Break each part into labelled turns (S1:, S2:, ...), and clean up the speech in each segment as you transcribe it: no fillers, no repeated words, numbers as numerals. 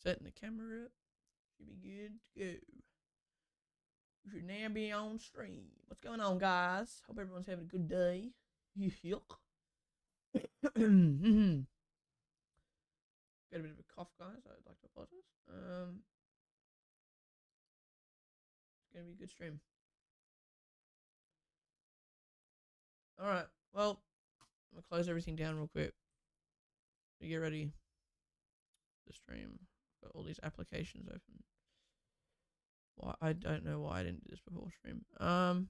S1: Setting the camera up. Should be good to go. We should now be on stream. What's going on, guys? Hope everyone's having a good day. Yuck. Got a bit of a cough, guys. I'd like to apologize. It's gonna be a good stream. Alright, well, I'm gonna close everything down real quick to get ready to stream. Got all these applications open. Why I don't know why I didn't do this before stream. I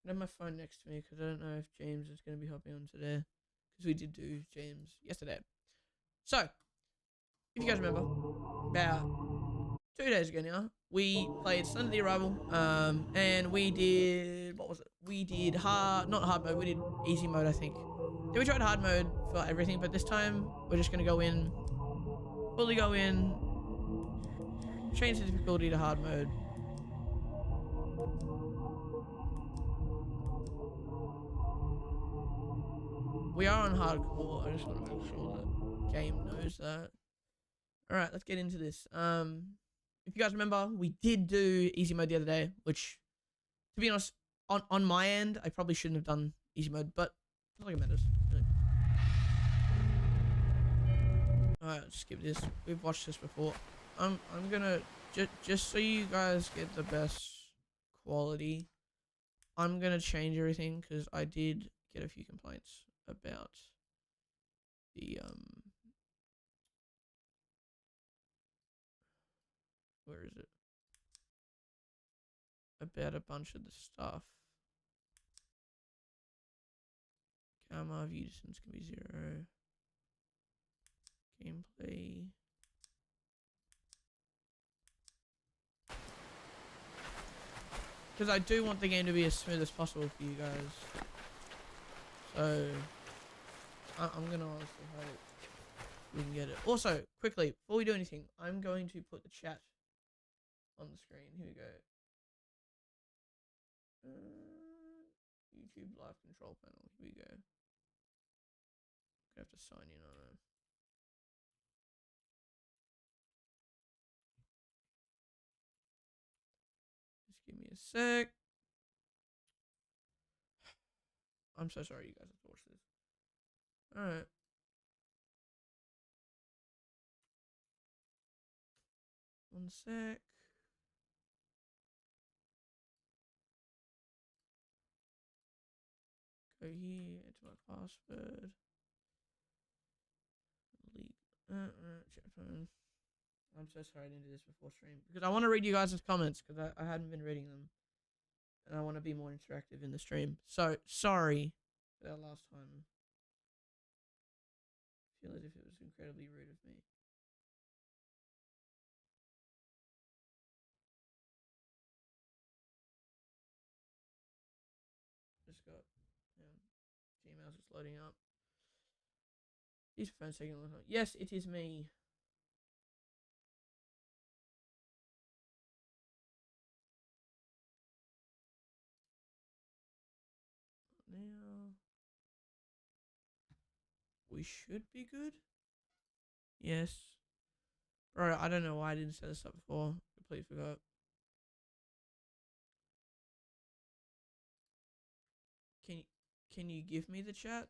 S1: have my phone next to me because I don't know if James is going to be hopping on today, because we did do James yesterday. So, if you guys remember, about 2 days ago now, we played Slender The Arrival, and we did, what was it? We did not hard mode, we did easy mode, I think. Then we tried hard mode for everything, but this time we're just going to go in, fully go in, change the difficulty to hard mode. We are on hardcore. I just want to make sure that game knows that. Alright, let's get into this. If you guys remember, we did do easy mode the other day, which, to be honest, on my end, I probably shouldn't have done easy mode, but it's not like it matters. Alright, let's skip this. We've watched this before. I'm gonna, just so you guys get the best quality, I'm gonna change everything, because I did get a few complaints about the where is it, about a bunch of the stuff. Camera view distance can be 0. Gameplay. Because I do want the game to be as smooth as possible for you guys. So I'm gonna honestly hope we can get it. Also, quickly, before we do anything, I'm going to put the chat on the screen. Here we go. YouTube live control panel. Here we go. I have to sign in on it. Just give me a sec. I'm so sorry you guys have to watch this. Alright. One sec. Go here, enter my password. Chat phone. I'm so sorry I didn't do this before stream, because I want to read you guys' comments, because I hadn't been reading them. And I want to be more interactive in the stream. So, sorry for that last time. I feel as if it was incredibly rude of me. Just got, Gmail's just loading up. These phones taking a long time. Yes, it is me. Now we should be good. Yes. Bro, I don't know why I didn't set this up before. Completely forgot. Can you give me the chat?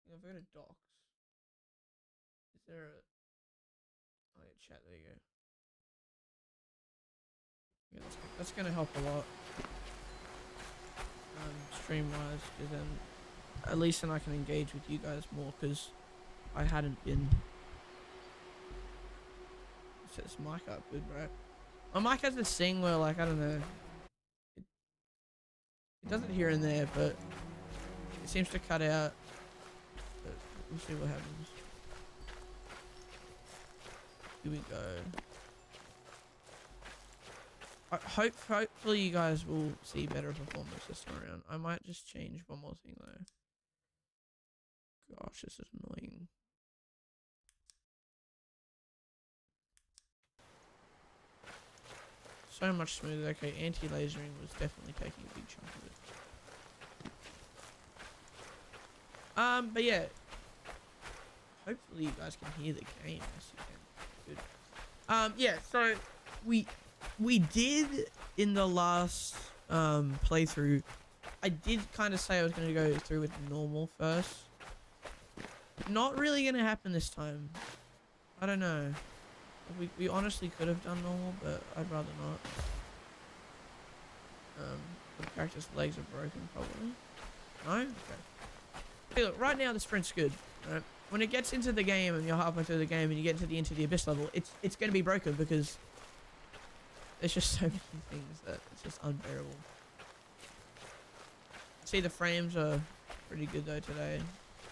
S1: I'll go to docs. Is there a... Oh yeah, chat, there you go. Yeah, that's gonna help a lot. Stream wise, because then at least then I can engage with you guys more, because I hadn't been. Set this mic up good, bro. My mic has this thing where, like, I don't know, it does it here and there, but it seems to cut out. But we'll see what happens. Here we go. Hopefully you guys will see better performance this time around. I might just change one more thing though. Gosh, this is annoying. So much smoother. Okay, anti-lasering was definitely taking a big chunk of it. But yeah. Hopefully you guys can hear the game. Yes, you can. Good. Yeah, so we did in the last playthrough, I did kind of say I was going to go through with normal first. Not really going to happen this time. I don't know. We honestly could have done normal, but I'd rather not. The character's legs are broken, probably. No? Okay. Hey, look, right now the sprint's good. Right? When it gets into the game and you're halfway through the game and you get into the abyss level, it's going to be broken because there's just so many things that it's just unbearable. See, the frames are pretty good though today.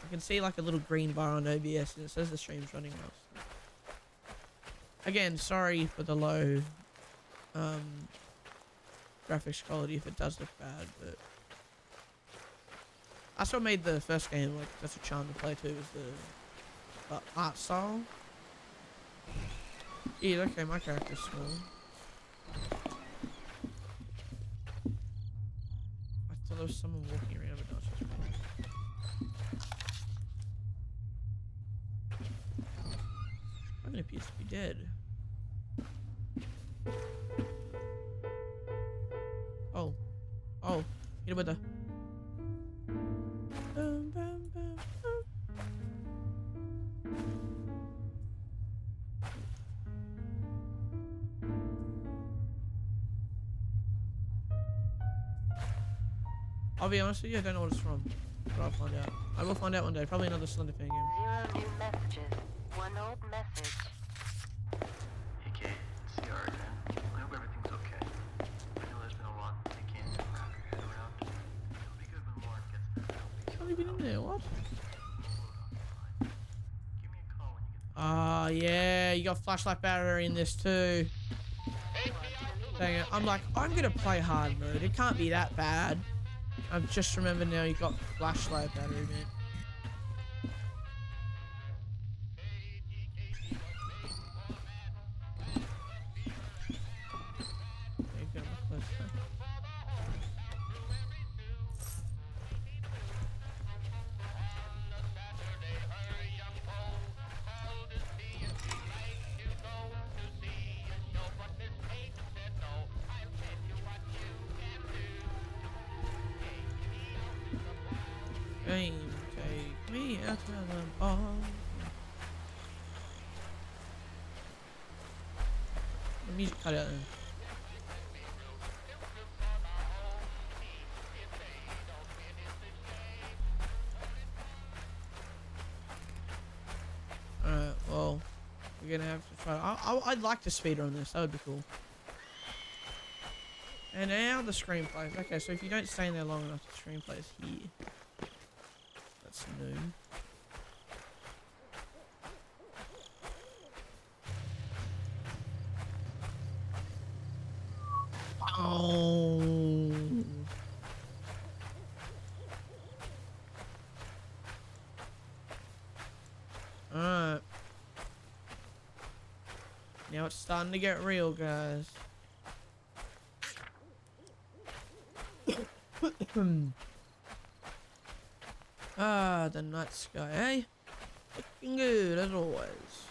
S1: I can see like a little green bar on OBS and it says the stream's running well. So. Again, sorry for the low graphics quality if it does look bad, but that's what made the first game like such a charm to play too, was the art style. Yeah, okay, my character's small. I thought there was someone walking around, but no, it's just me. One appears to be dead. Oh. Oh. Hit it with the... I'll be honest with you, I don't know what it's from. But I'll find out. I will find out one day. Probably another Slender game.
S2: 0 new messages. 1 old message.
S3: Hey Kate, it's the art. I hope everything's okay. I know there's been a lot that you can't wrap your head around. It'll be good when Lauren gets there.
S1: It's only been in there, what?
S3: Give me a call when you get there.
S1: Ah, yeah, you got flashlight battery in this too. Dang it. I'm like, I'm gonna play hard mode. It can't be that bad. I've just remembered now you got flashlight battery, man. There you go, close there. Game, take me out to the ball. The music cut out then. Alright, well, we're gonna have to try. I'd like to speedrun this, that would be cool. And now the screenplay. Okay, so if you don't stay in there long enough, the screenplay is here. That's new. Oh. Alright. Now it's starting to get real, guys. Ah, the night sky, eh? Looking good as always.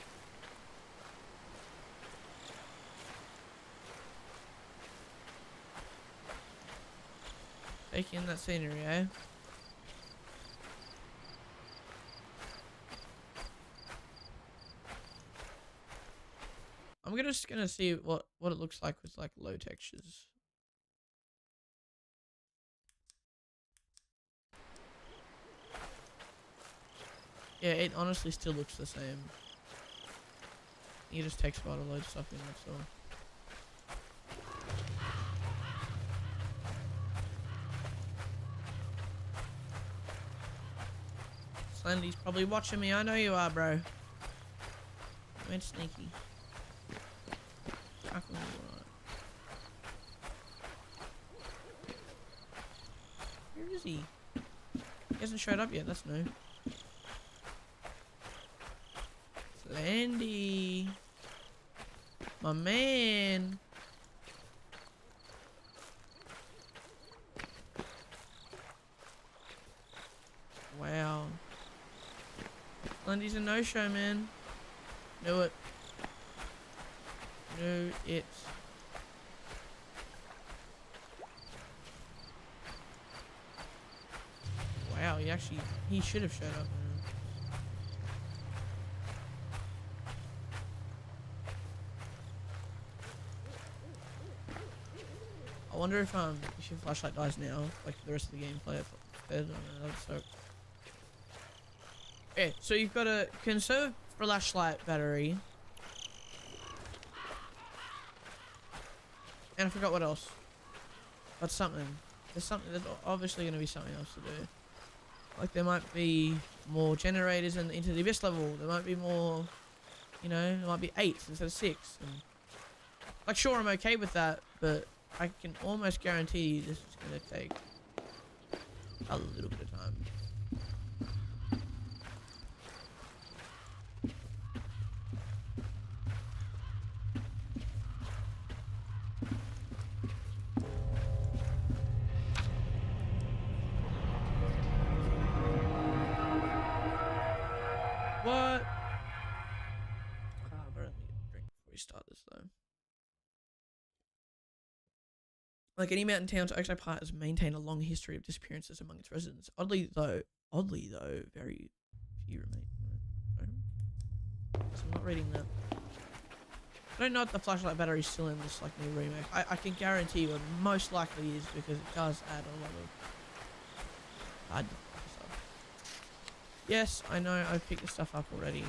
S1: Taking that scenery, eh? I'm just gonna see what it looks like with like low textures. Yeah, it honestly still looks the same. You just text file to load stuff in, that's all. Slendy's probably watching me. I know you are, bro. You went sneaky. Right. Where is he? He hasn't showed up yet, that's new. Slendy. My man. Wow. Slendy's a no-show, man. Knew it. Knew it. Wow, he should have showed up. I wonder if your flashlight dies now, like the rest of the gameplay, if it's dead. I don't know, so. Okay, so you've got a conserve flashlight battery. And I forgot what else. But something. There's obviously going to be something else to do. Like there might be more generators into the abyss level. There might be more, you know, there might be 8 instead of 6. And like sure, I'm okay with that, but I can almost guarantee you this is going to take a little bit of time. What? Bro, let me get a drink before we start this though. Like any mountain town, Oxide Park has maintained a long history of disappearances among its residents. Oddly though, very few remain. So I'm not reading that. I don't know if the flashlight battery is still in this like new remake. I can guarantee you it most likely is because it does add a lot of bad stuff. Yes, I know I've picked this stuff up already.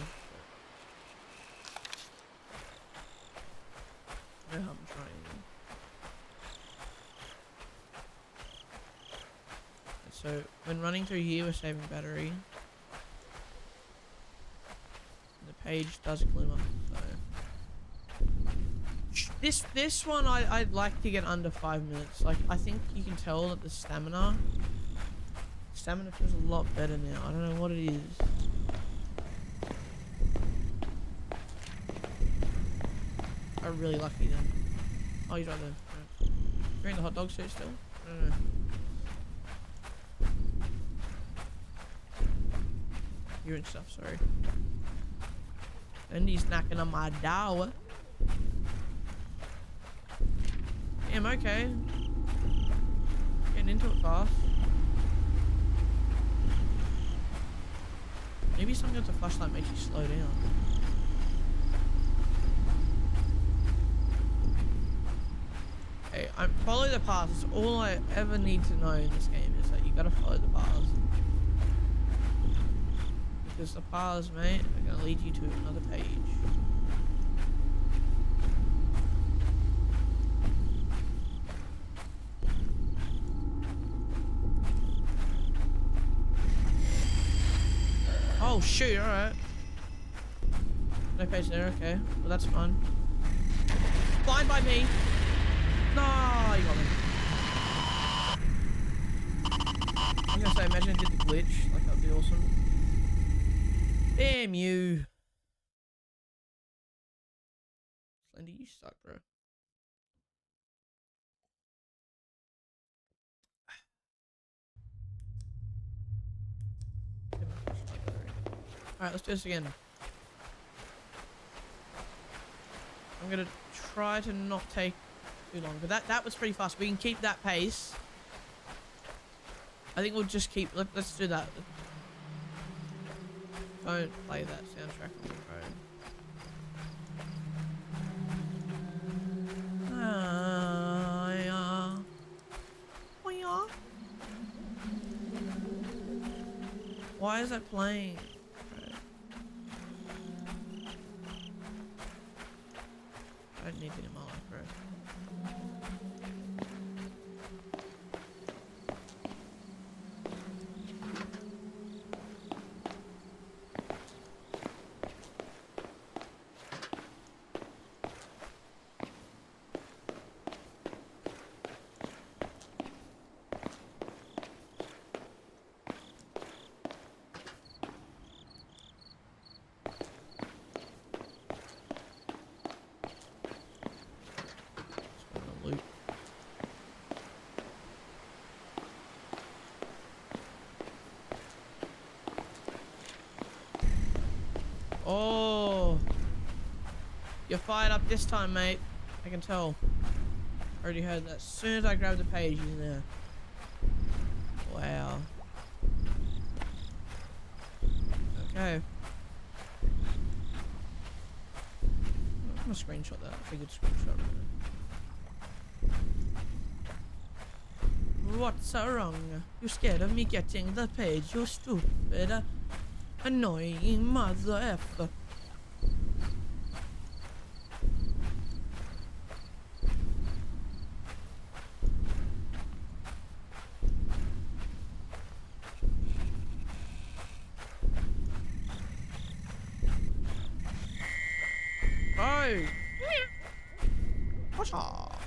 S1: No harm trying. So when running through here, we're saving battery. The page does glimmer. So this one I'd like to get under 5 minutes. Like I think you can tell that the stamina feels a lot better now. I don't know what it is. I'm really lucky then. Oh, he's right there. Right. You're in the hot dog suit still? I don't know. You're in stuff, sorry. And he's knocking on my door. Damn, okay. Getting into it fast. Maybe something with the flashlight makes you slow down. Hey, follow the path. It's all I ever need to know in this game is that you gotta follow the paths. Because the paths, mate, are gonna lead you to another page. Oh shoot, alright. No page there, okay. Well that's fun. Blind by me! No, you got me. I was gonna say, imagine it did the glitch. Like, that'd be awesome. Damn you. Slender, you suck, bro. Alright, let's do this again. I'm gonna try to not take too long, but that was pretty fast. We can keep that pace. I think we'll just keep. Let's do that. Don't play that soundtrack on your phone. Why is that playing? I don't need it in my life, bro. Oh. You're fired up this time, mate. I can tell. Already heard that. As soon as I grab the page, he's there. Wow. Okay. I'm gonna screenshot that. That's a good screenshot. What's so wrong? You scared of me getting the page? You stupid, annoying mother effer. Oh! What's up?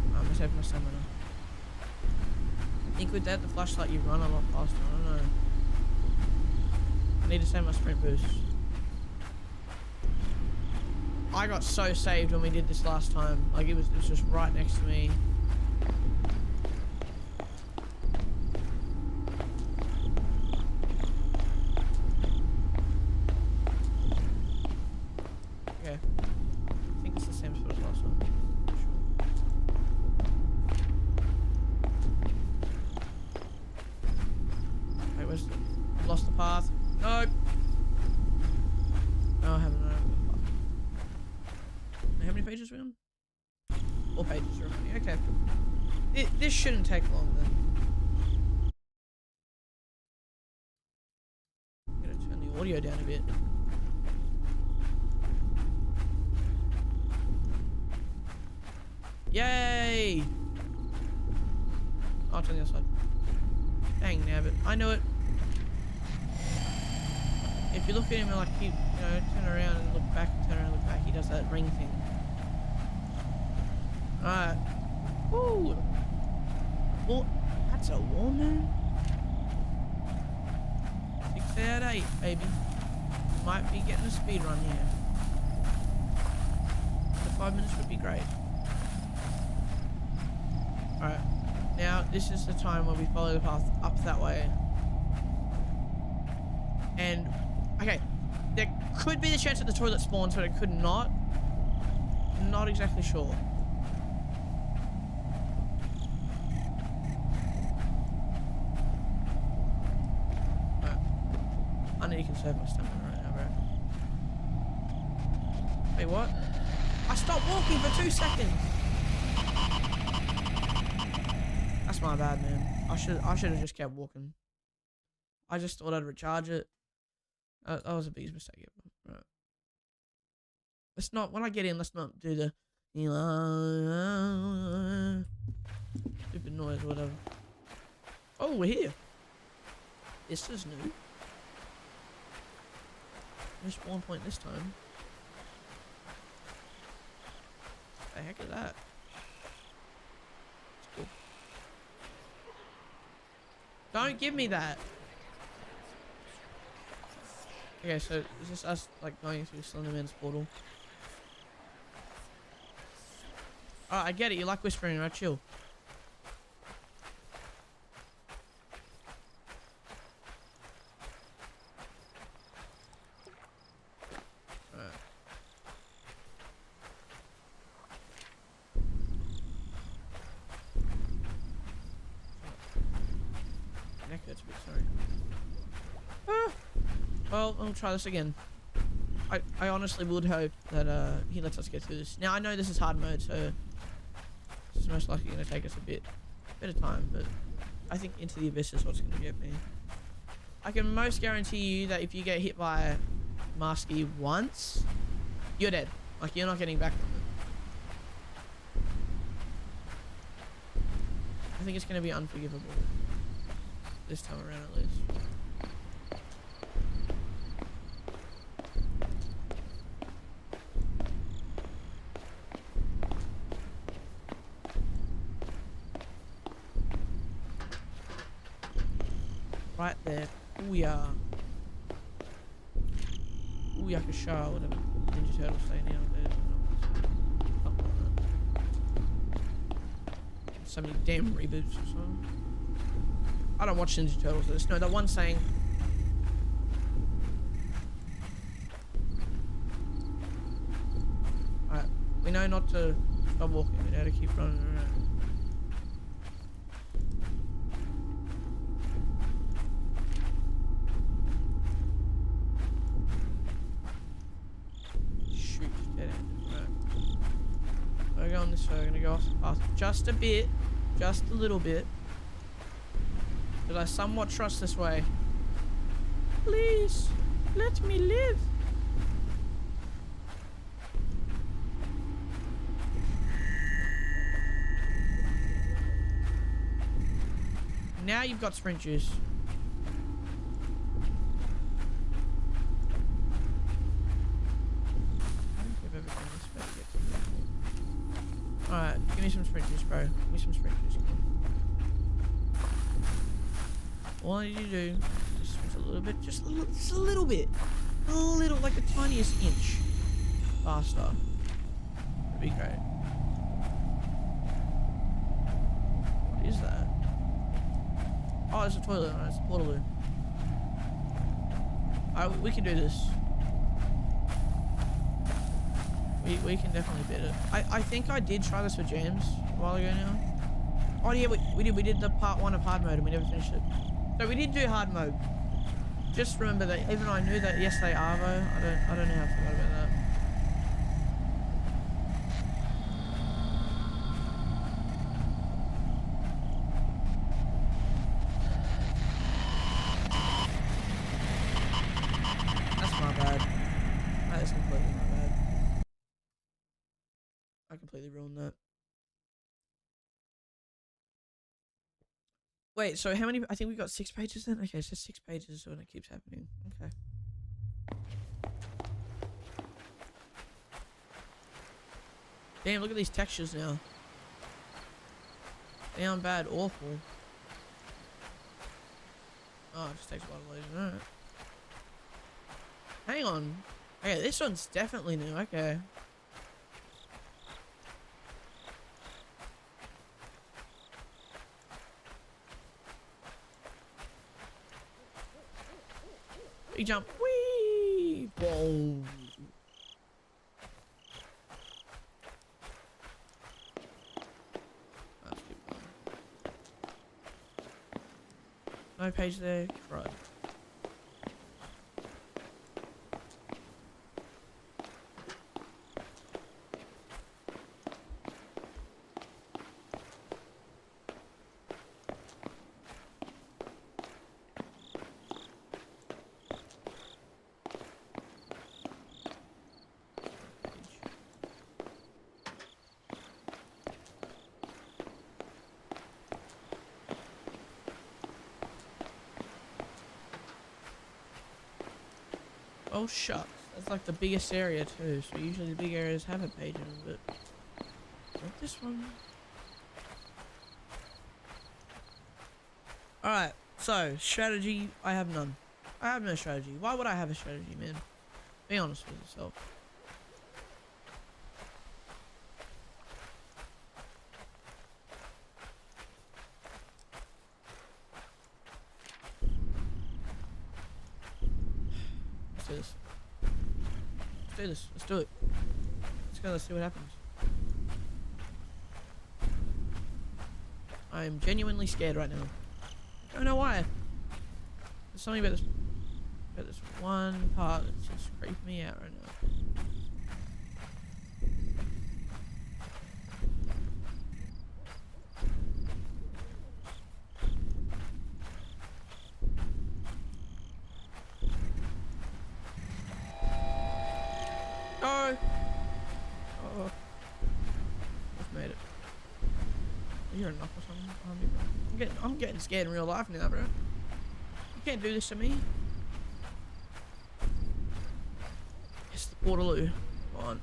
S1: I'm gonna save my stamina. I think with that, the flashlight, you run a lot faster. I don't know. I need to save my sprint boost. I got so saved when we did this last time. Like, it was just right next to me. Okay. I think it's the same spot as last time. Wait, where's the... I've lost the path. Nope. No, I haven't. How many pages are we on? 4 pages remaining. Okay. This shouldn't take long then. I'm gonna turn the audio down a bit. Yay! I'll turn the other side. Dang nabbit. I know it. If you look at him and like keep, turn around and look back, turn around and look back, he does that ring thing. Alright. Woo! Oh, that's a woman. 6 out of 8, baby. Might be getting a speed run here. The 5 minutes would be great. Alright. Now, this is the time where we follow the path up that way. And, okay. There could be the chance that the toilet spawns, but it could not. Not exactly sure. I need to conserve my stamina right now, bro. Wait, what? I stopped walking for 2 seconds. That's my bad, man. I should have just kept walking. I just thought I'd recharge it. That was the biggest mistake ever. Right. Let's not, when I get in, let's not do the stupid noise or whatever. Oh, we're here. This is new. No spawn point this time. What the heck is that? It's cool. Don't give me that. Okay, so is this us like going through Slenderman's portal? Alright, I get it. You like whispering, right? Chill. Well, I'll try this again. I honestly would hope that he lets us get through this. Now I know this is hard mode, so this is most likely going to take us a bit of time, but I think Into the Abyss is what's going to get me. I can most guarantee you that if you get hit by Masky once, you're dead. Like, you're not getting back from it. I think it's going to be unforgivable this time around at least. Right there. Ooh-yah. Ooh-yakasha, whatever Ninja Turtles say nowadays. so many damn reboots or something. I don't watch Ninja Turtles. I just know that one saying. Alright, we know not to stop walking. We know to keep running around. Shoot, dead end. Right. We're going this way. We're gonna go off the path just a bit, just a little bit. Because I somewhat trust this way. Please, let me live. Now you've got sprint juice. Alright, give me some sprint juice, bro. Give me some sprint juice. All I need to do is switch a little bit, just a little bit. A little, like the tiniest inch faster. That'd be great. What is that? Oh, it's a toilet. No, it's a portaloo. Alright, we can do this. We can definitely beat it. I think I did try this with James a while ago now. Oh yeah, we did the part 1 of hard mode and we never finished it. So we did do hard mode. Just remember that even I knew that yesterday Arvo, I don't know how I forgot about that. That's my bad. That is completely my bad. I completely ruined that. Wait, so how many? I think we got 6 pages then? Okay, so 6 pages when it keeps happening. Okay. Damn, look at these textures now. Damn bad, awful. Oh, it just takes a lot of lasers. Alright. Hang on. Okay, this one's definitely new. Okay. Big jump. Whee! Boom. Let's keep going. No page there. Crud. Oh shucks, that's like the biggest area too, so usually the big areas have a page in them, but not this one. Alright, so strategy, I have none. I have no strategy. Why would I have a strategy, man? Be honest with yourself. Let's do this. Let's do this. Let's do it. Let's go. Let's see what happens. I am genuinely scared right now. I don't know why. There's something about this one part that's just creeping me out right now. Go! Oh. I've made it. You hear a knock or something behind me, bro? I'm getting scared in real life now, bro. You can't do this to me. It's the Portaloo. Come on.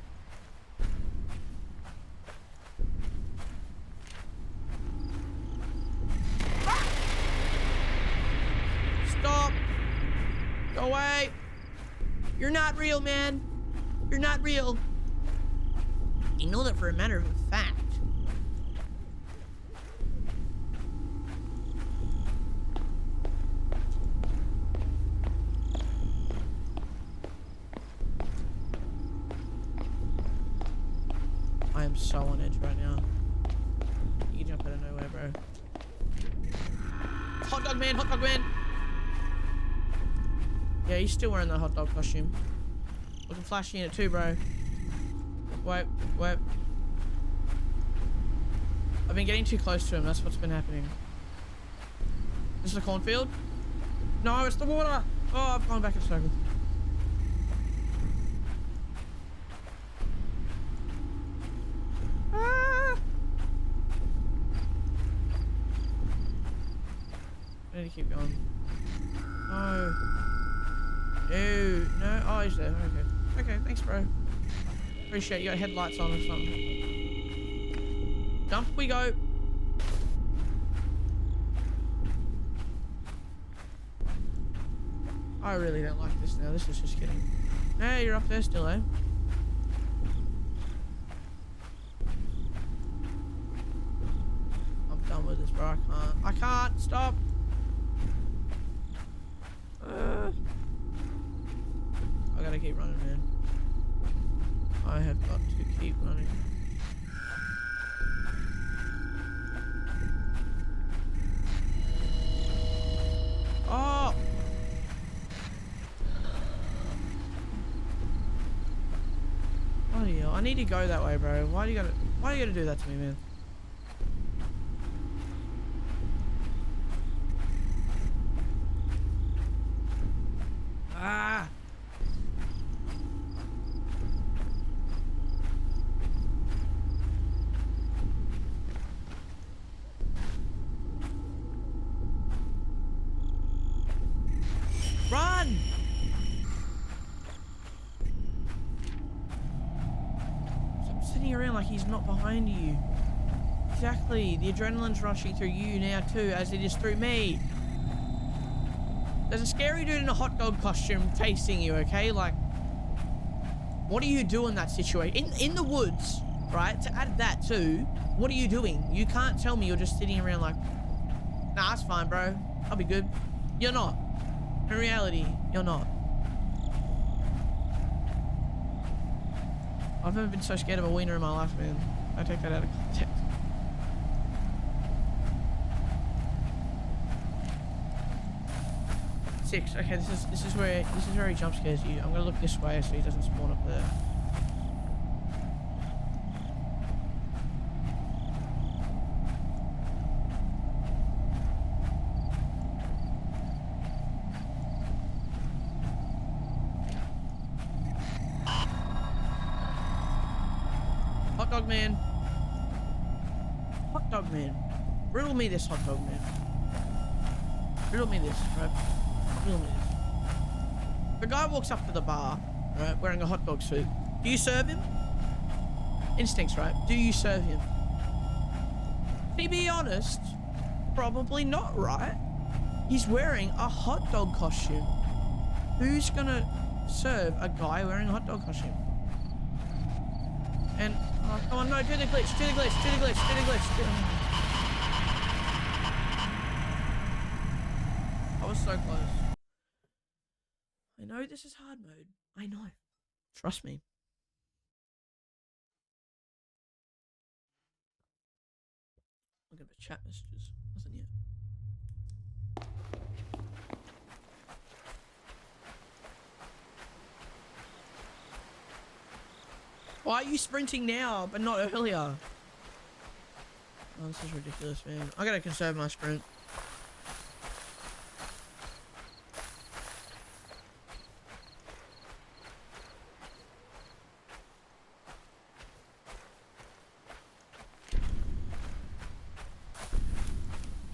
S1: Stop! Go away! You're not real, man! You're not real. You know that for a matter of fact. am so on edge right now. You can jump out of nowhere, bro. Hot dog man, hot dog man. Yeah, he's still wearing that hot dog costume. Looking flashy in it too, bro. Wait. I've been getting too close to him. That's what's been happening. This is a cornfield? No, it's the water. Oh, I've gone back in a circle. Ah! I need to keep going. No. Ew. No. Oh, he's there. Okay. Okay, thanks, bro. Appreciate you got headlights on or something. Jump we go. I really don't like this now. This is just kidding. Hey, you're up there still, eh? I'm done with this, bro. I can't. Stop. I gotta keep running, man. I have got to keep running. Oh! Bloody hell. I need to go that way, bro. Why do you gotta do that to me, man? Ah! Run! Stop sitting around like he's not behind you. Exactly. The adrenaline's rushing through you now too, as it is through me. There's a scary dude in a hot dog costume facing you, okay? Like, what do you do in that situation? In the woods, right? To add that too, what are you doing? You can't tell me you're just sitting around like, nah, that's fine, bro. I'll be good. You're not. In reality, you're not. I've never been so scared of a wiener in my life, man. I take that out of context. Six. Okay, this is where he jump scares you. I'm gonna look this way so he doesn't spawn up there. Hot dog man. Hot dog man. Riddle me this, hot dog man. Riddle me this, right? Riddle me this. The guy walks up to the bar, right, wearing a hot dog suit. Do you serve him? Instincts, right? Do you serve him? To be honest, probably not, right? He's wearing a hot dog costume. Who's gonna serve a guy wearing a hot dog costume? And, oh, come on, no, do the glitch, do the glitch, do the glitch, do the glitch. I was so close. I know this is hard mode. I know. Trust me. I'm gonna chat messages. Nothing yet. Why are you sprinting now, but not earlier? Oh, this is ridiculous, man. I gotta conserve my sprint.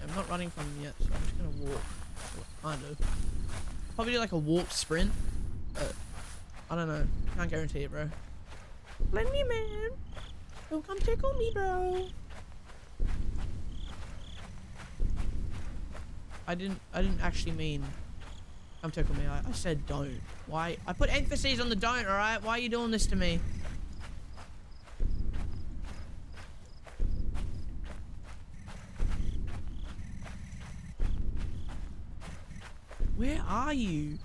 S1: I'm not running from him yet, so I'm just gonna walk. Kind of. Probably do like a walk sprint, but I don't know. Can't guarantee it, bro. Let me, man. Don't come tickle me, bro. I didn't actually mean come tickle me. I said don't. Why? I put emphasis on the don't, alright? Why are you doing this to me? Where are you?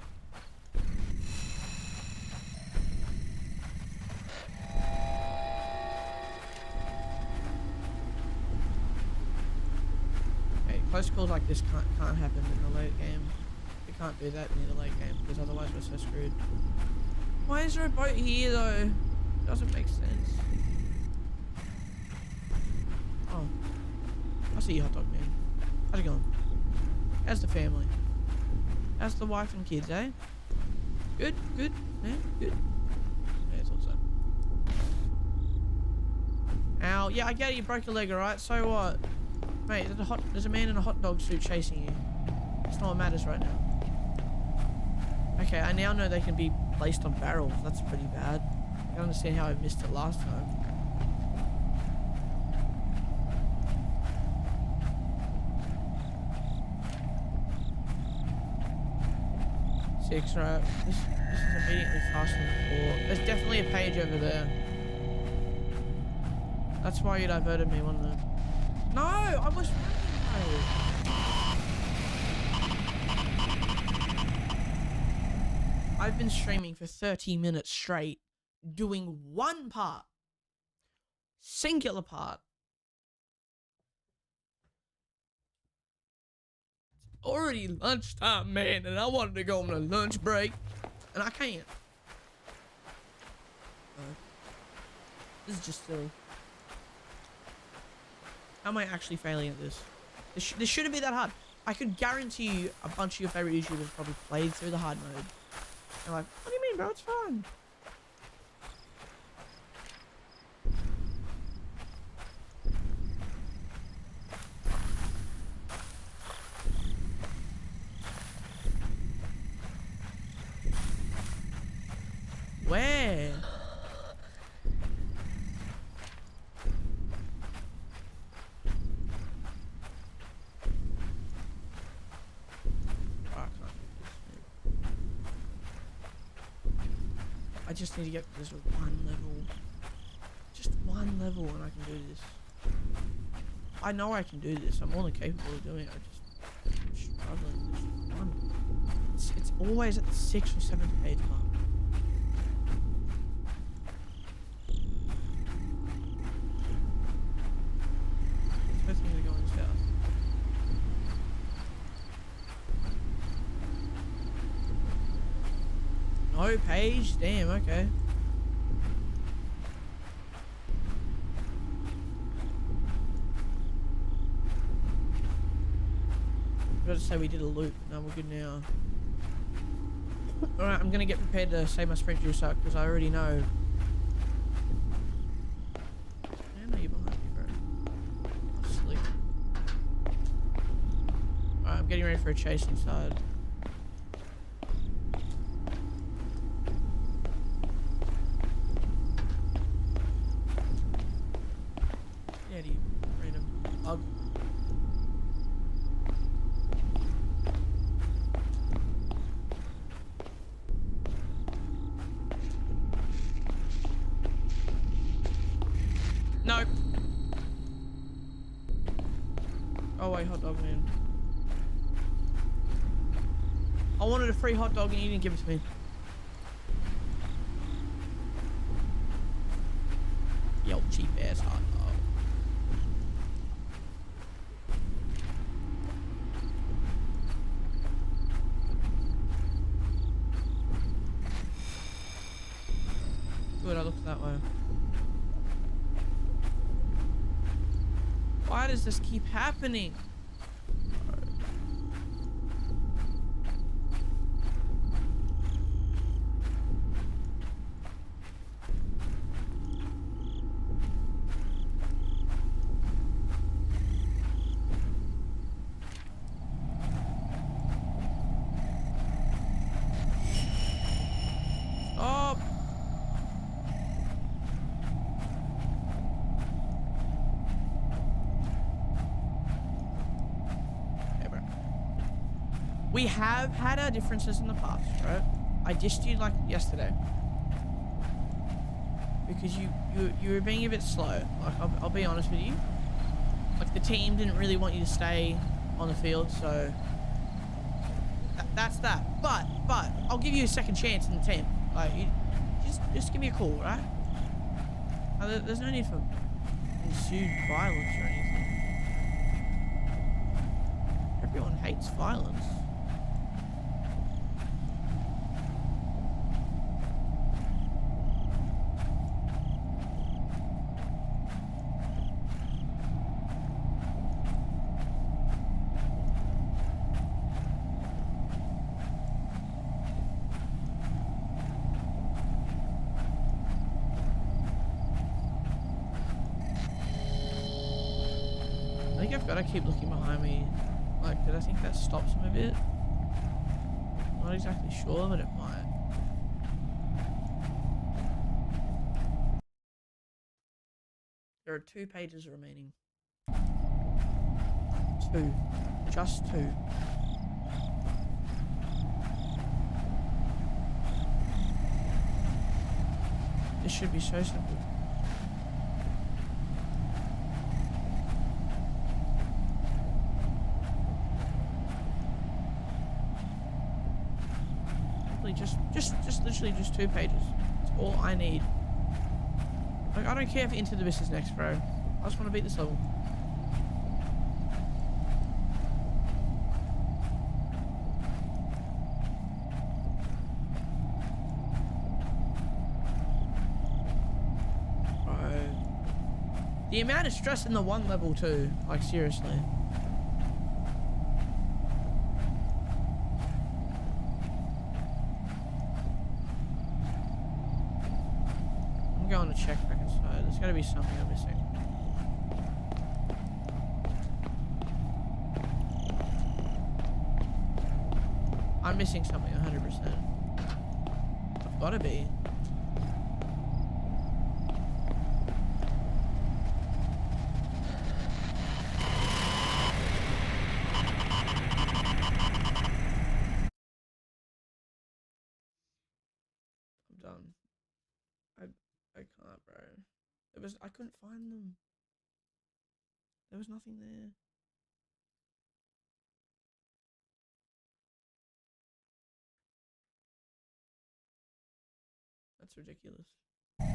S1: close calls like this can't happen in the late game. We can't do that near the late game because otherwise we're so screwed. Why is there a boat here though? It doesn't make sense. Oh. I see you, hot dog man. How's it going? How's the family? How's the wife and kids, eh? Good? Good? Yeah? Good? Yeah, I thought so. Ow. Yeah, I get it, you broke your leg, alright? So what? Mate, there's a man in a hot dog suit chasing you. That's not what matters right now. Okay, I now know they can be placed on barrels. That's pretty bad. I don't understand how I missed it last time. Six, right? This is immediately faster than 4. There's definitely a page over there. That's why you diverted me, wasn't it? No, I was running. I've been streaming for 30 minutes straight, doing one part. Singular part. It's already lunchtime, man, and I wanted to go on a lunch break, and I can't. This is just silly. How am I actually failing at this? This shouldn't be that hard. I could guarantee you a bunch of your favorite YouTubers probably played through the hard mode. They're like, what do you mean, bro? It's fun. Where? I just need to get this one level. Just one level and I can do this. I know I can do this. I'm more than capable of doing it. I'm struggling with this one. It's always at the 6th or 7th page mark. First thing to go in this house. No page? Damn, okay. I gotta say we did a loop. No, we're good now. Alright, I'm gonna get prepared to save my sprint juice up because I already know. I know you're behind me, bro. I'm slick. Alright, I'm getting ready for a chase inside. No. Oh wait, hot dog man. I wanted a free hot dog and you didn't give it to me. Yo, cheap ass hot dog. Good, I looked that way. Why does this keep happening? Stop. We have had our differences in the past, right? I dissed you like yesterday because you were being a bit slow. Like I'll be honest with you. Like the team didn't really want you to stay on the field, so that's that. But I'll give you a second chance in the team. Like you just give me a call, right? There's no need for ensued violence or anything. Everyone hates violence. I think I've got to keep looking behind me, like, because I think that stops him a bit. Not exactly sure, but it might. There are 2 pages remaining. 2. Just 2. This should be so simple. Just literally just 2 pages. It's all I need. Like, I don't care if Into the Abyss is next, bro. I just want to beat this level. Bro. The amount of stress in the 1 level too. Like, seriously. Going to check back inside. There's got to be something I'm missing. I'm missing something 100%. I've got to be. I'm done. I can't, bro. I couldn't find them. There was nothing there. That's ridiculous. What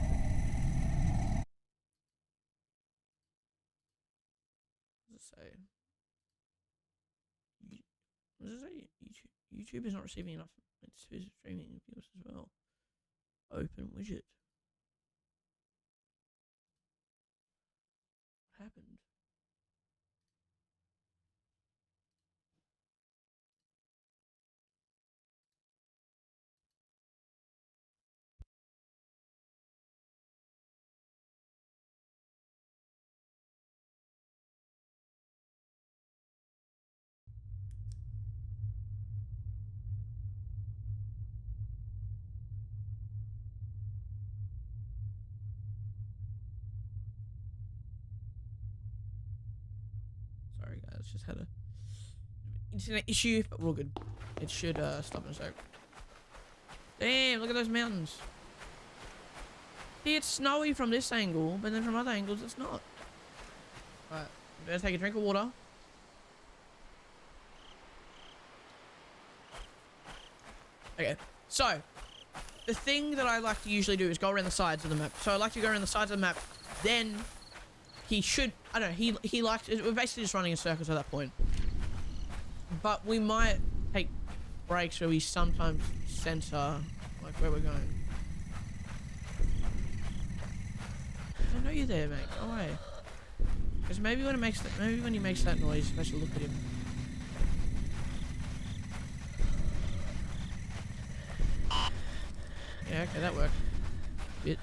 S1: does it say? What does it say? YouTube is not receiving enough streaming viewers as well. Open widget. What happened? Sorry guys, just had a internet issue, but we're all good. It should stop in a sec. Damn, look at those mountains. See, it's snowy from this angle, but then from other angles it's not. Alright, I'm gonna take a drink of water. Okay, so the thing that I like to usually do is go around the sides of the map. So I like to go around the sides of the map, then he should, I don't know, he likes, we're basically just running in circles at that point. But we might take breaks where we sometimes center, like, where we're going. I don't know you're there, mate. Go away. Because maybe when it makes that, maybe when he makes that noise, I should look at him. Yeah, okay, that worked. Bit.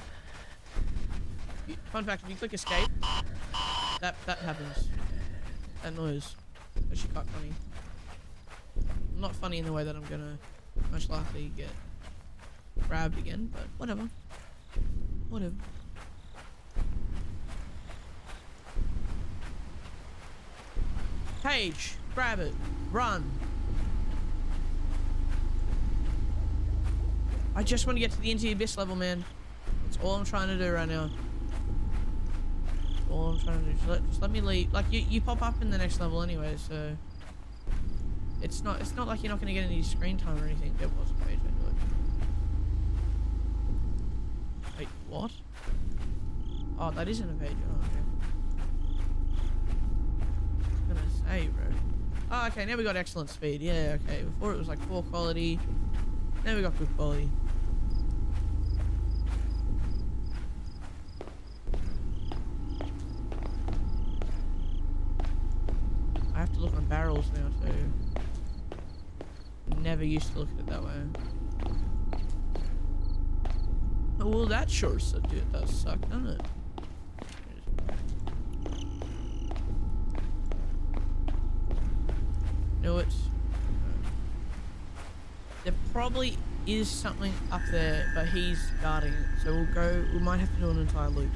S1: Fun fact: if you click escape, that happens. That noise. Actually, quite funny. Not funny in the way that I'm gonna most likely get grabbed again, but whatever. Whatever. Page, grab it, run. I just want to get to the Into the Abyss level, man. That's all I'm trying to do right now. That's all I'm trying to do. Just let me leave. Like, you pop up in the next level anyway, so it's not like you're not going to get any screen time or anything. There was a page, I know it. Wait, what? Oh, that isn't a page. Oh, okay. I was gonna say, bro. Oh, okay, now we got excellent speed. Yeah, okay. Before it was like poor quality. Now we got good quality. I have to look on barrels now too. Never used to look at it that way. Oh, well, that sure does suck, doesn't it? No, it's... There probably is something up there, but he's guarding it. So we might have to do an entire loop.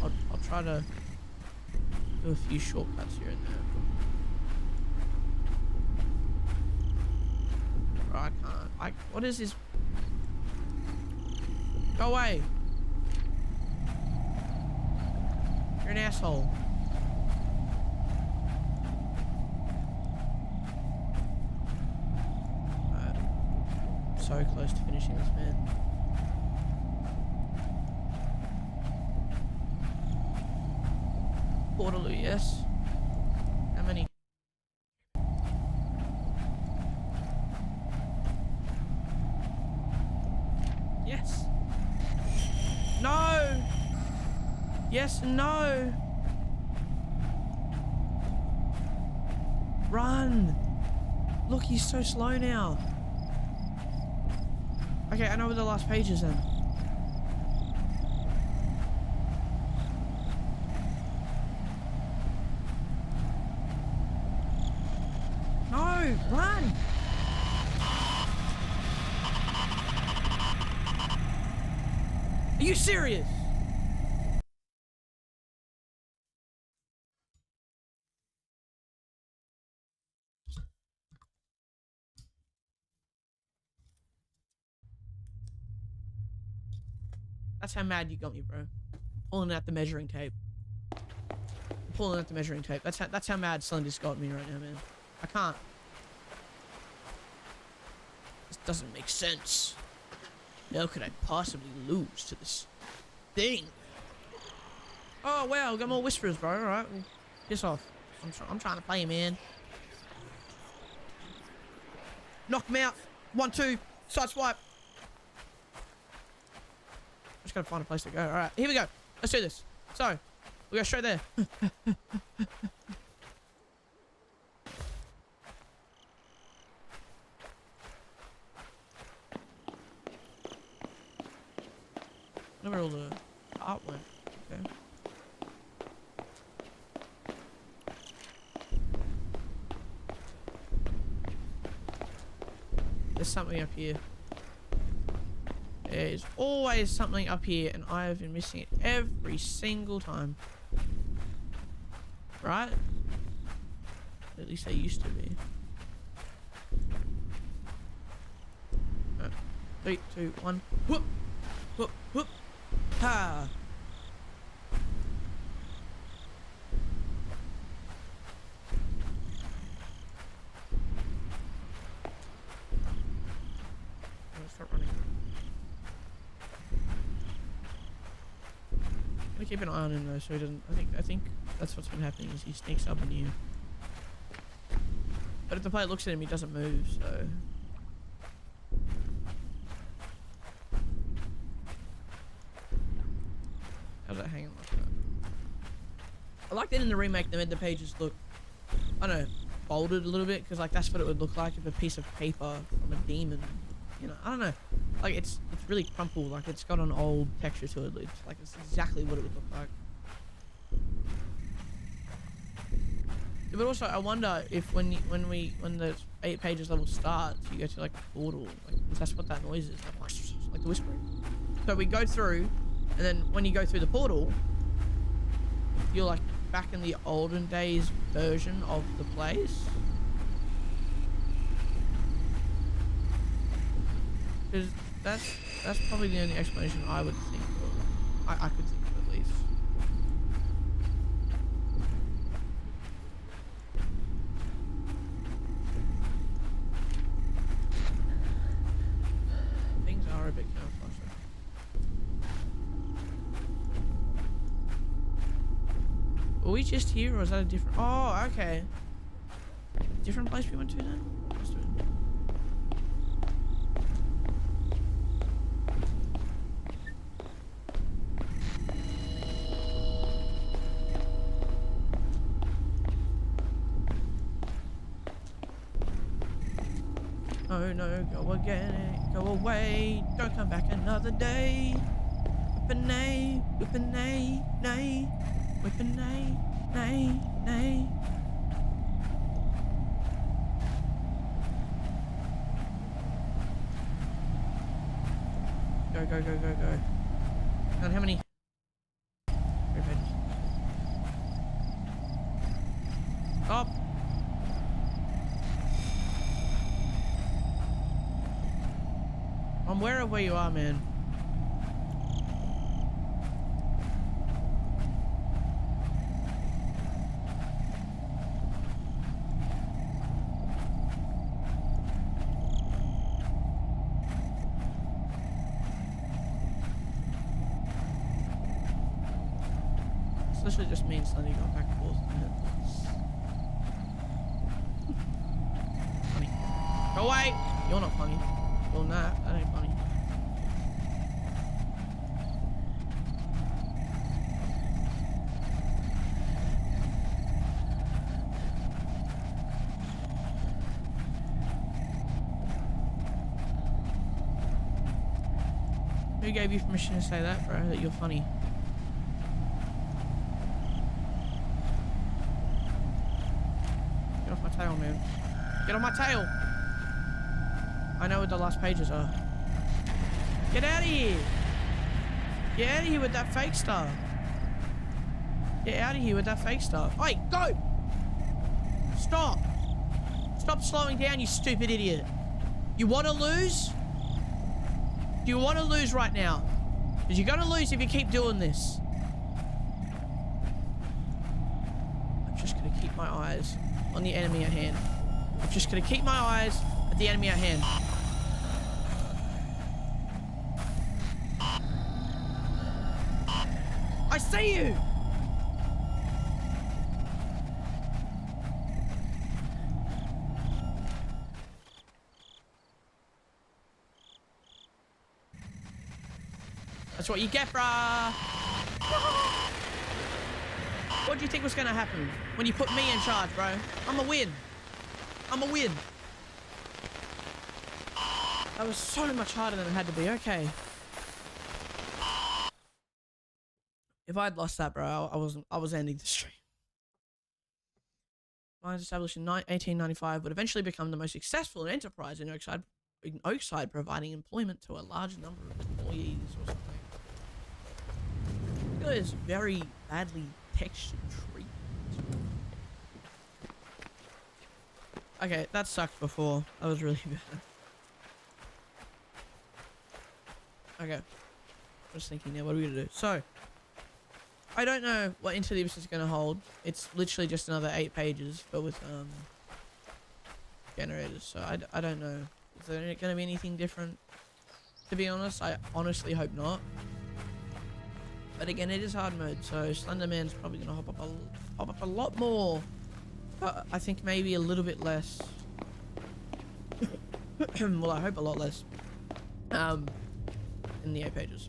S1: I'll try to do a few shortcuts here and there. Bro, I can't. What is this? Go away. You're an asshole. So close to finishing this, man. Portaloo, yes. How many? Yes. No. Yes, no. Run. Look, he's so slow now. Okay, I know where the last page is then. No, run! Are you serious? That's how mad you got me, bro. Pulling out the measuring tape. Pulling out the measuring tape. That's how mad Slender's got me right now, man. I can't. This doesn't make sense. How could I possibly lose to this thing? Oh wow, got more whispers, bro. All right, well, piss off. I'm trying to play, man. Knock him out. 1, 2. Side swipe. Just gotta find a place to go. All right, here we go. Let's do this. So, we go straight there. Where all the art went. Okay. There's something up here. There's always something up here, and I have been missing it every single time. Right? At least they used to be. 3, 2, 1. Whoop! Whoop! Whoop! Ha! Let's start running. I'm gonna keep an eye on him though, so he doesn't. I think that's what's been happening. Is he sneaks up on you. But if the player looks at him, he doesn't move. So. How's that hanging like that? I like that in the remake they made the pages look, I don't know, folded a little bit, because like that's what it would look like if a piece of paper from a demon, you know, I don't know, like it's really crumpled, like it's got an old texture to it. It's like it's exactly what it would look like. Yeah, but also I wonder if when the 8 pages level starts, you go to like the portal, like that's what that noise is, like the whispering. So we go through. And then when you go through the portal, you're like back in the olden days version of the place. Because that's probably the only explanation I would think of. I could think of at least. Things are a bit camouflaged. Were we just here, or is that a different... Oh, okay. Different place we went to then? Must have been. Oh no, go again, go away, don't come back another day. Whippin' nay, nay, whippin' nay, nay. Go, go, go, go, go. And how many? 3 pages. Stop. I'm aware of where you are, man. This literally just means Slender going back and forth. Funny. Go away! You're not funny. Well, nah, that ain't funny. Who gave you permission to say that, bro? That you're funny? Get off my tail, man. Get off my tail! I know what the last pages are. Get out of here! Get out of here with that fake stuff. Get out of here with that fake stuff. Hey, go! Stop! Stop slowing down, you stupid idiot. You want to lose? Do you want to lose right now? Because you're going to lose if you keep doing this. I'm just going to keep my eyes on the enemy at hand. I'm just going to keep my eyes at the enemy at hand. I see you! That's what you get, bruh! What do you think was gonna happen when you put me in charge, bro? I'ma win. I'ma win. That was so much harder than it had to be. Okay. If I'd lost that, bro, I was ending the stream. Mines established in 1895 would eventually become the most successful enterprise in Oakside, providing employment to a large number of employees or something. Look at this very badly textured tree. Okay, that sucked before. That was really bad. Okay. I'm just thinking now, what are we gonna do? So, I don't know what Into the Abyss is gonna hold. It's literally just another 8 pages, but with generators. So I don't know. Is there gonna be anything different? To be honest, I honestly hope not. But again, it is hard mode, so Slender Man's probably gonna hop up a lot more. But I think maybe a little bit less. Well, I hope a lot less. In the 8 pages.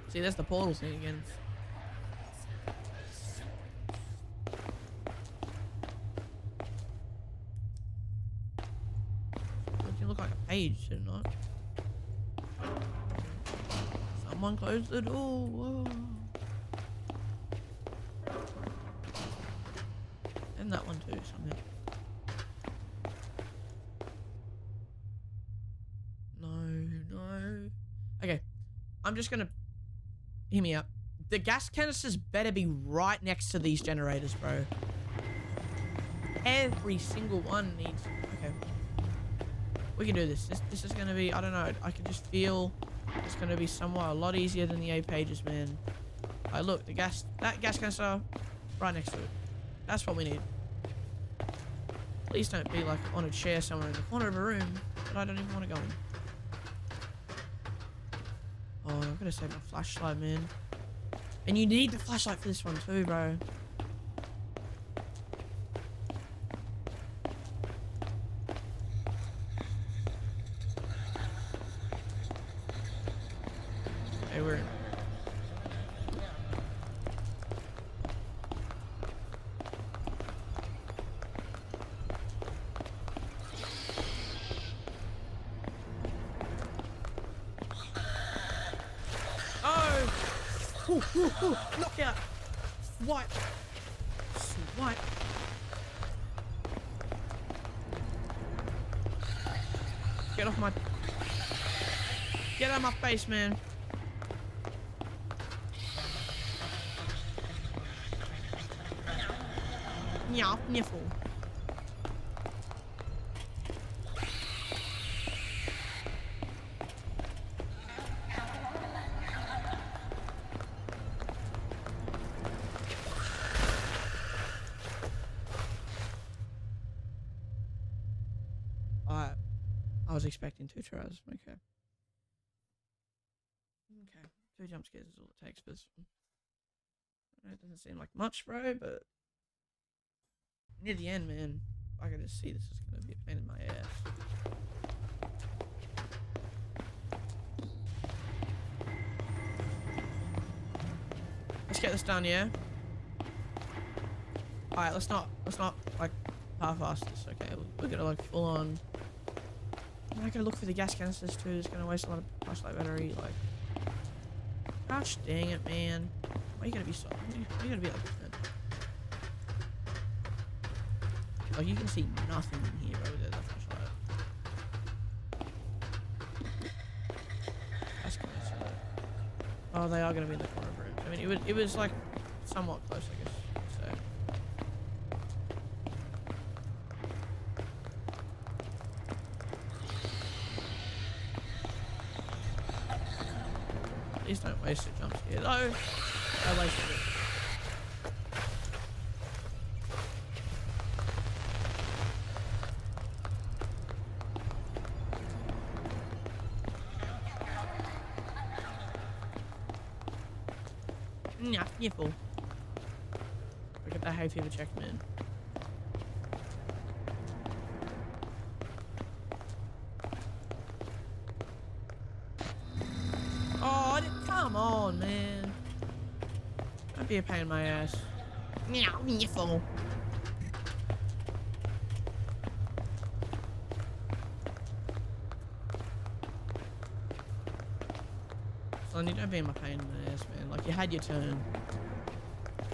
S1: See, that's the portal thing again. It look like a page, did it not? Someone close the door. Whoa. And that one too, something. No. Okay, I'm just gonna. Hear me out. The gas canisters better be right next to these generators, bro. Every single one needs... Okay. We can do this. This is going to be... I don't know. I can just feel it's going to be somewhat a lot easier than the 8 pages, man. Look, that gas canister right next to it. That's what we need. Please don't be like on a chair somewhere in the corner of a room that I don't even want to go in. Oh, I'm gonna save my flashlight, man. And you need the flashlight for this one too, bro. Okay, we're in. Ooh, knockout! Swipe! Swipe! Get off my... Get out of my face, man! Meow, niffle. I was expecting 2 tries. Okay. Okay. 2 jump scares is all it takes for this one. It doesn't seem like much, bro, but near the end, man, I can just see this is gonna be a pain in my ass. Let's get this done, yeah? Alright, let's not like half-ass this, okay? We're gonna like full on. I gotta look for the gas canisters too. It's gonna waste a lot of flashlight battery. Like, gosh dang it, man! Why are you gonna be so? Why are you gonna be like this, man? Like, you can see nothing in here, bro. Without the flashlight. That's gonna suck. Oh, they are gonna be in the corner of the room. I mean, it was like somewhat close, I guess. So. Please don't waste a jump scare. No! I wasted it. Nah, nipple. Look at that hay fever check, man. Oh, come on, man. Don't be a pain in my ass. Meow, nipple. Sonny, don't be in my pain in my ass, man. Like, you had your turn.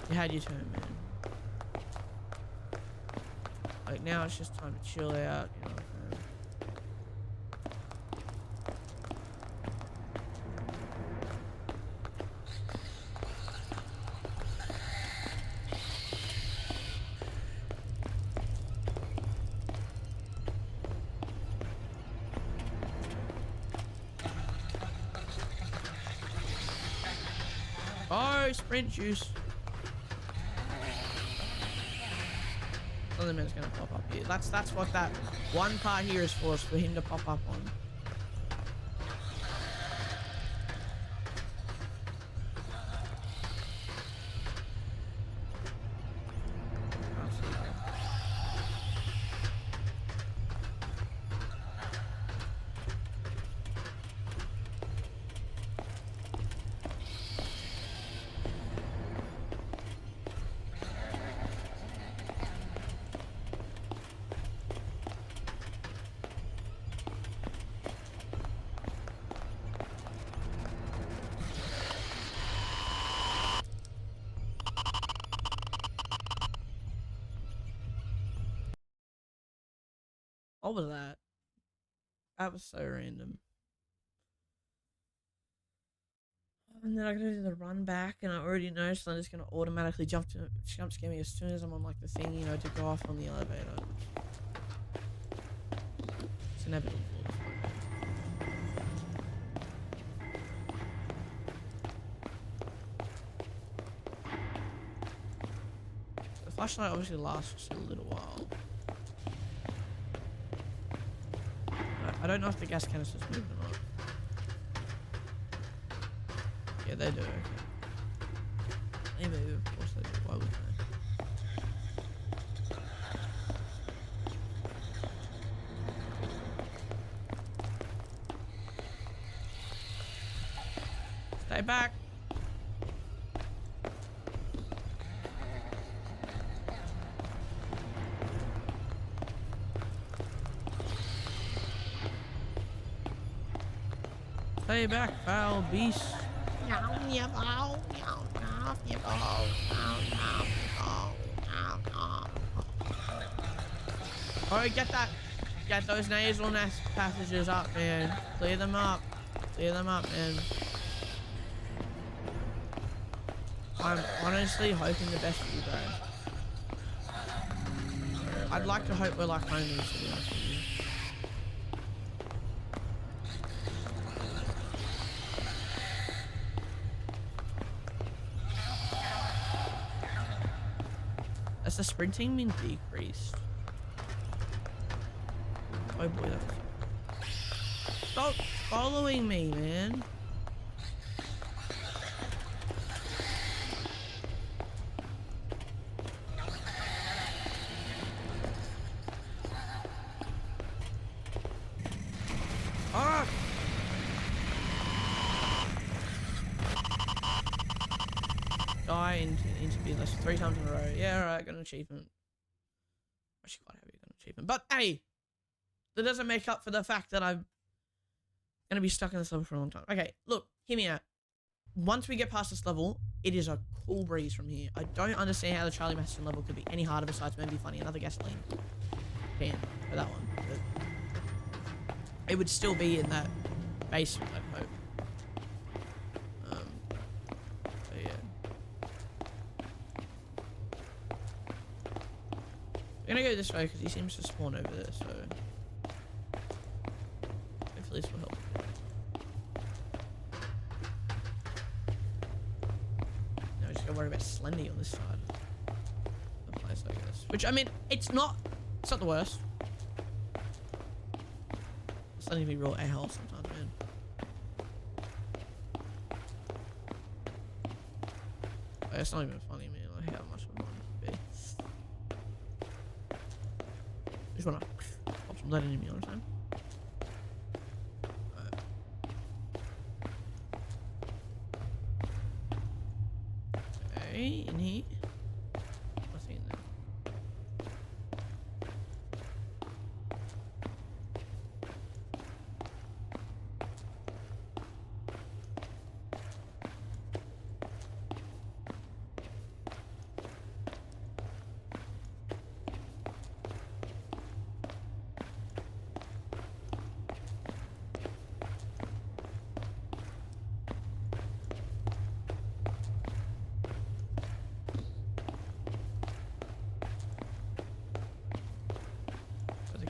S1: You had your turn, man. Like, now it's just time to chill out, you know what I'm saying? Oh, sprint juice. Other man's gonna pop up here. That's what that one part here is for him to pop up on. What was that? That was so random. And then I gotta do the run back, and I already know Slender's gonna automatically jump scare me as soon as I'm on like the thing, you know, to go off on the elevator. It's inevitable. flashlight obviously lasts a little while. I don't know if the gas canisters move or not. Yeah, they do. Okay. They move. Of course they do. Why wouldn't they? Stay back. Stay back, foul beast. Alright, get those nasal nest passages up, man. Clear them up. Clear them up, man. I'm honestly hoping the best for you guys. I'd like to hope we're like homies, to be honest with you. Has the sprinting been decreased? Oh boy, that's... Stop following me, man. Ah! Die into be this 3 times in a row. Yeah, alright, got an achievement. Actually, quite happy I got an achievement. But hey, that doesn't make up for the fact that I'm gonna be stuck in this level for a long time. Okay, look, hear me out. Once we get past this level, it is a cool breeze from here. I don't understand how the Charlie Masterson level could be any harder besides maybe funny another gasoline can for that one. But it would still be in that basement, I hope. So yeah. We're gonna go this way because he seems to spawn over there, so hopefully this will help. Now we just gotta worry about Slendy on this side of the place, I guess. Which, I mean, it's not the worst. Slendy can be real a-hole sometimes, man. Oh, it's not even funny, man. Like how much I want it to be. Just wanna pop some lead in me all the time. Okay, in here. Nothing in there.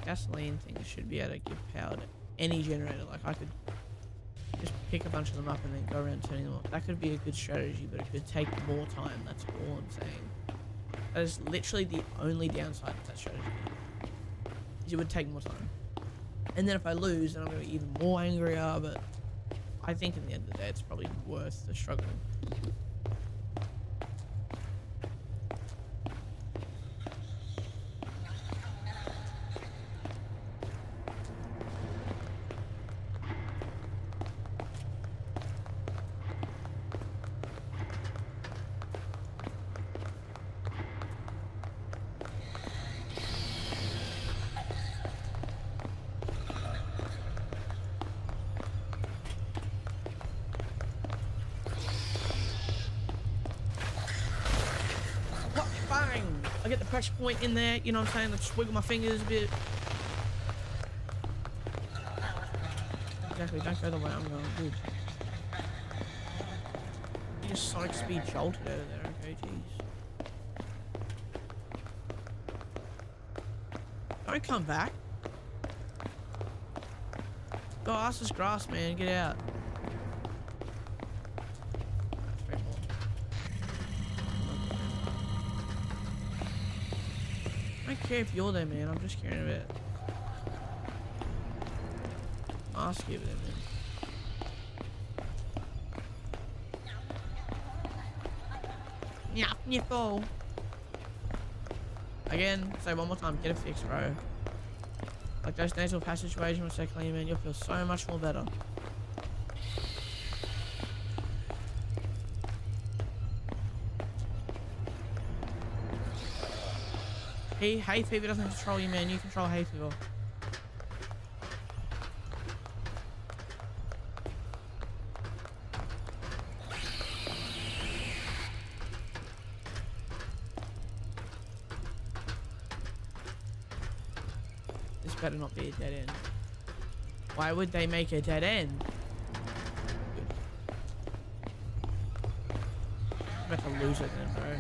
S1: Gasoline thing should be able to give power to any generator. Like I could just pick a bunch of them up and then go around turning them on. That could be a good strategy, but it could take more time. That's all I'm saying. That is literally the only downside of that strategy. Is it would take more time. And then if I lose, then I'm going to be even more angrier, but I think in the end of the day, it's probably worth the struggle. I get the pressure point in there, you know what I'm saying? I just wiggle my fingers a bit. Exactly, don't go the way I'm going. Good. You just Sonic speed jolted out of there, okay, jeez. Don't come back. Go ass this grass, man, get out. care if you're there, man. I'm just caring about ask you there, man. Yeah, fall. Again, say one more time, get it fixed, bro. Like those nasal passageways, once they're clean, man, you'll feel so much more better. Hay fever doesn't control you, man. You control hay fever. This better not be a dead end. Why would they make a dead end? I'm about to lose it then, bro.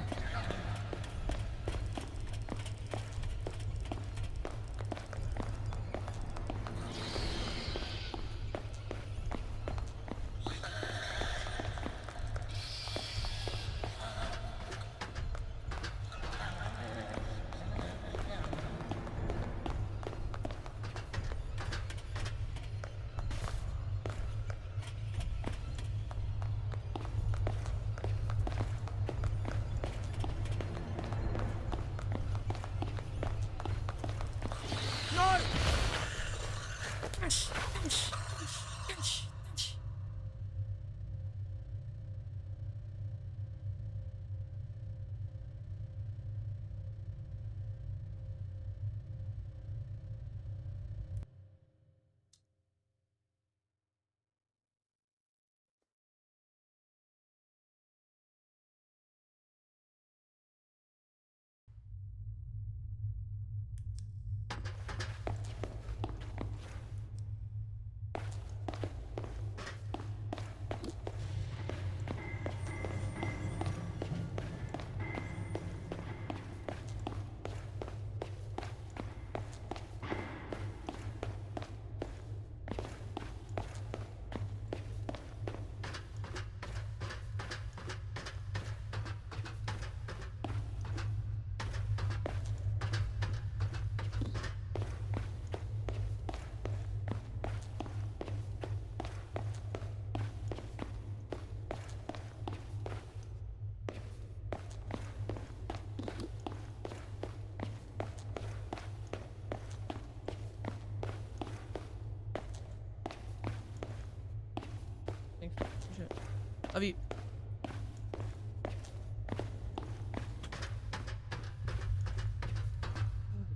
S1: Love you.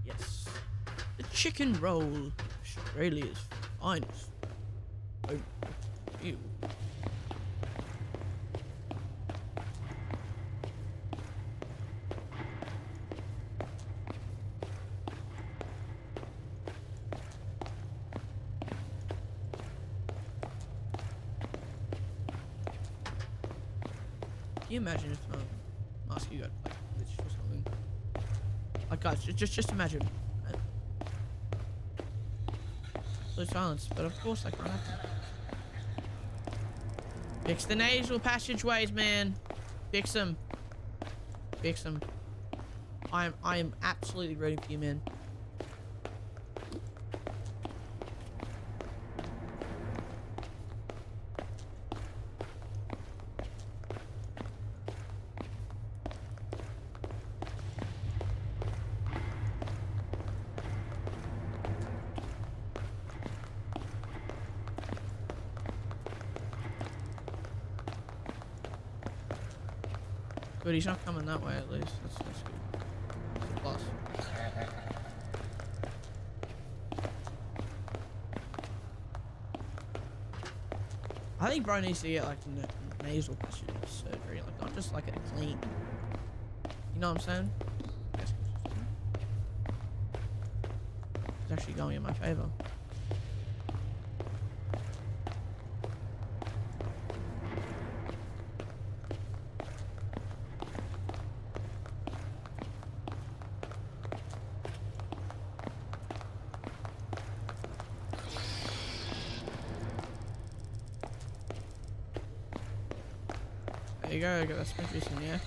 S1: Yes. The chicken roll. Australia's finest. Oh, you. Can you imagine if Mask you got like glitched or something? Like guys, just imagine. Absolute silence, but of course I can't happen. Fix the nasal passageways, man. Fix them. Fix them. I am absolutely ready for you, man. Good, he's not coming that way at least. That's good. That's a plus. I think bro needs to get like nasal passage surgery, like not just like a clean. You know what I'm saying? It's actually going in my favor. There you go, get that smoke juice in, yeah.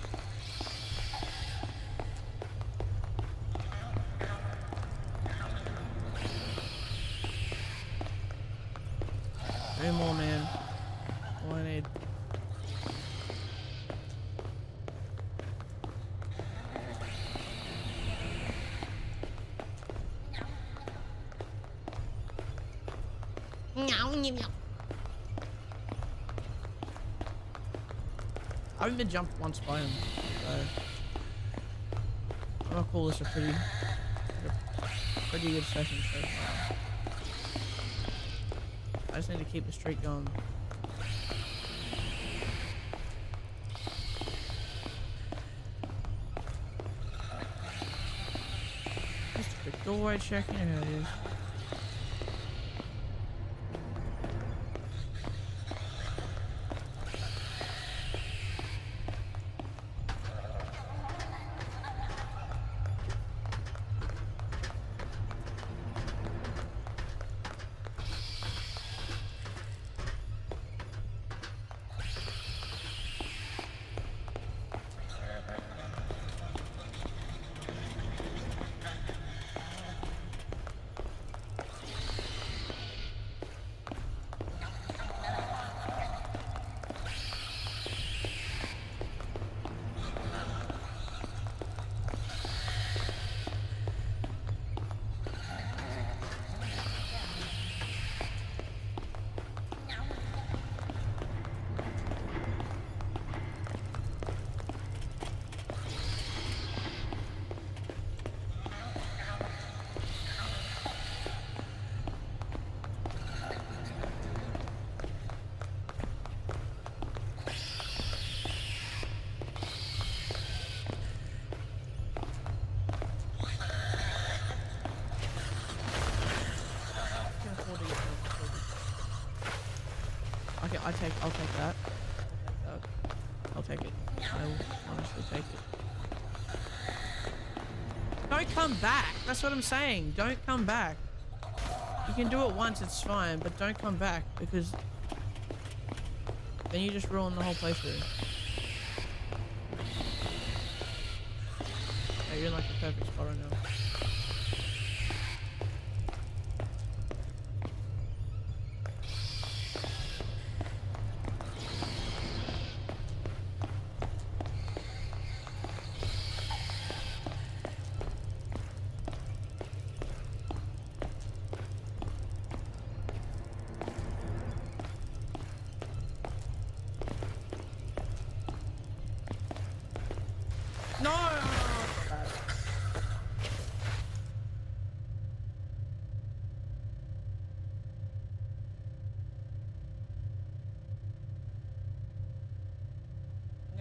S1: I've been jumped once by him, so I'm gonna call this a pretty good session so far. I just need to keep the streak going. Just a quick doorway check, you know how it is. Okay, I'll take that. I'll take it. I will honestly take it. Don't come back. That's what I'm saying. Don't come back. You can do it once, it's fine, but don't come back because then you just ruin the whole playthrough. Yeah, you're in like the perfect spot right now. No!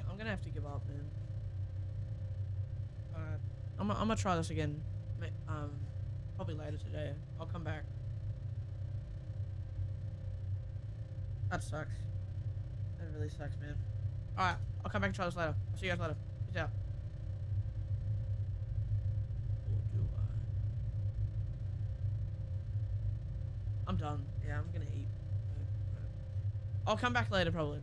S1: I'm gonna have to give up, man. I'm gonna try this again. Probably later today. I'll come back. That sucks. That really sucks, man. Alright, I'll come back and try this later. I'll see you guys later. Peace out. Or do I? I'm done. Yeah, I'm gonna eat. I'll come back later, probably.